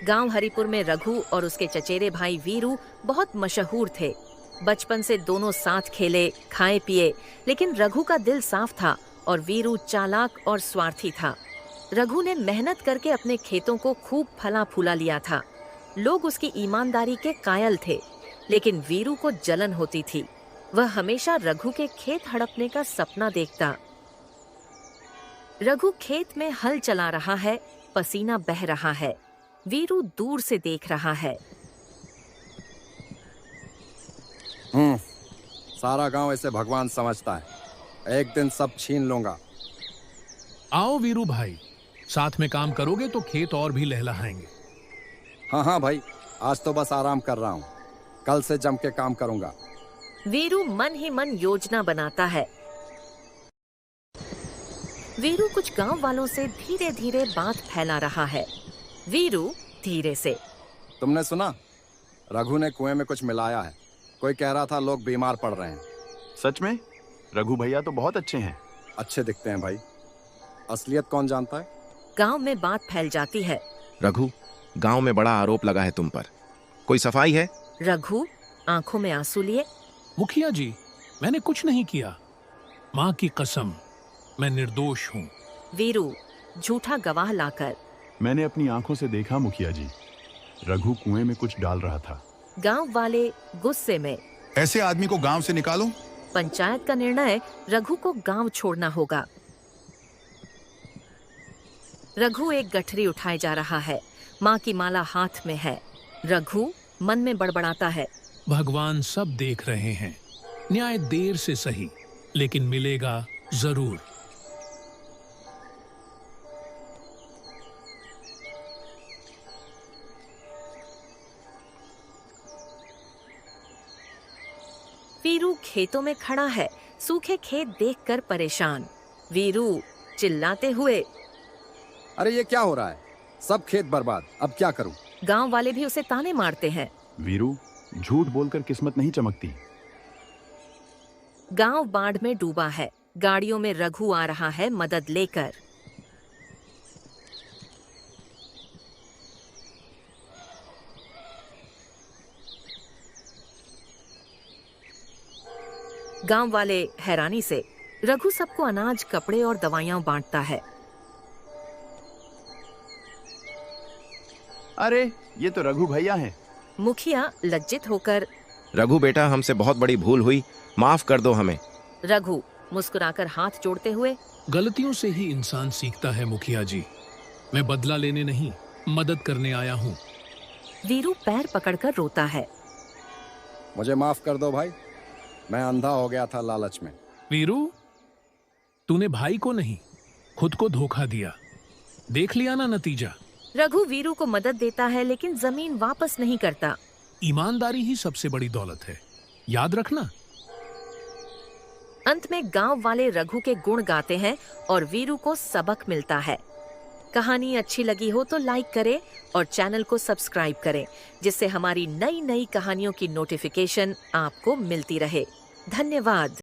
गांव हरिपुर में रघु और उसके चचेरे भाई वीरू बहुत मशहूर थे। बचपन से दोनों साथ खेले, खाए पिए, लेकिन रघु का दिल साफ था और वीरू चालाक और स्वार्थी था। रघु ने मेहनत करके अपने खेतों को खूब फला फूला लिया था। लोग उसकी ईमानदारी के कायल थे, लेकिन वीरू को जलन होती थी। वह हमेशा रघु के खेत हड़पने का सपना देखता। रघु खेत में हल चला रहा है, पसीना बह रहा है। वीरू दूर से देख रहा है। सारा गांव ऐसे भगवान समझता है, एक दिन सब छीन लूंगा। आओ वीरू भाई, साथ में काम करोगे तो खेत और भी लहलहाएंगे। हाँ भाई, आज तो बस आराम कर रहा हूँ, कल से जम के काम करूंगा। वीरू मन ही मन योजना बनाता है। वीरू कुछ गांव वालों से धीरे धीरे बात फैला रहा है। वीरू धीरे से, तुमने सुना? रघु ने कुएं में कुछ मिलाया है। कोई कह रहा था लोग बीमार पड़ रहे हैं। सच में? रघु भैया तो बहुत अच्छे हैं। अच्छे दिखते हैं भाई, असलियत कौन जानता है? गांव में बात फैल जाती है। रघु, गांव में बड़ा आरोप लगा है तुम पर, कोई सफाई है? रघु आंखों में आंसू लिए, मुखिया जी, मैंने कुछ नहीं किया। माँ की कसम, मैं निर्दोष हूँ। वीरू झूठा गवाह लाकर, मैंने अपनी आंखों से देखा मुखिया जी, रघु कुएं में कुछ डाल रहा था। गांव वाले गुस्से में, ऐसे आदमी को गांव से निकालो। पंचायत का निर्णय, रघु को गांव छोड़ना होगा। रघु एक गठरी उठाए जा रहा है। माँ की माला हाथ में है। रघु मन में बड़बड़ाता है, भगवान सब देख रहे हैं। न्याय देर से सही, लेकिन मिलेगा जरूर। वीरू खेतों में खड़ा है, सूखे खेत देखकर परेशान। वीरू चिल्लाते हुए, अरे ये क्या हो रहा है? सब खेत बर्बाद, अब क्या करूं? गांव वाले भी उसे ताने मारते हैं। वीरू, झूठ बोलकर किस्मत नहीं चमकती। गांव बाढ़ में डूबा है। गाड़ियों में रघु आ रहा है मदद लेकर। गांव वाले हैरानी से, रघु सबको अनाज, कपड़े और दवाइयां बांटता है। अरे ये तो रघु भैया हैं। मुखिया लज्जित होकर, रघु बेटा, हमसे बहुत बड़ी भूल हुई, माफ कर दो हमें। रघु मुस्कुराकर हाथ जोड़ते हुए, गलतियों से ही इंसान सीखता है मुखिया जी। मैं बदला लेने नहीं, मदद करने आया हूँ। वीरू पैर पकड़कर रोता है। मुझे माफ कर दो भाई, मैं अंधा हो गया था लालच में। वीरू, तूने भाई को नहीं, खुद को धोखा दिया। देख लिया ना नतीजा। रघु वीरू को मदद देता है, लेकिन जमीन वापस नहीं करता। ईमानदारी ही सबसे बड़ी दौलत है, याद रखना। अंत में गांव वाले रघु के गुण गाते हैं और वीरू को सबक मिलता है। कहानी अच्छी लगी हो तो लाइक करें और चैनल को सब्सक्राइब करें, जिससे हमारी नई नई कहानियों की नोटिफिकेशन आपको मिलती रहे। धन्यवाद।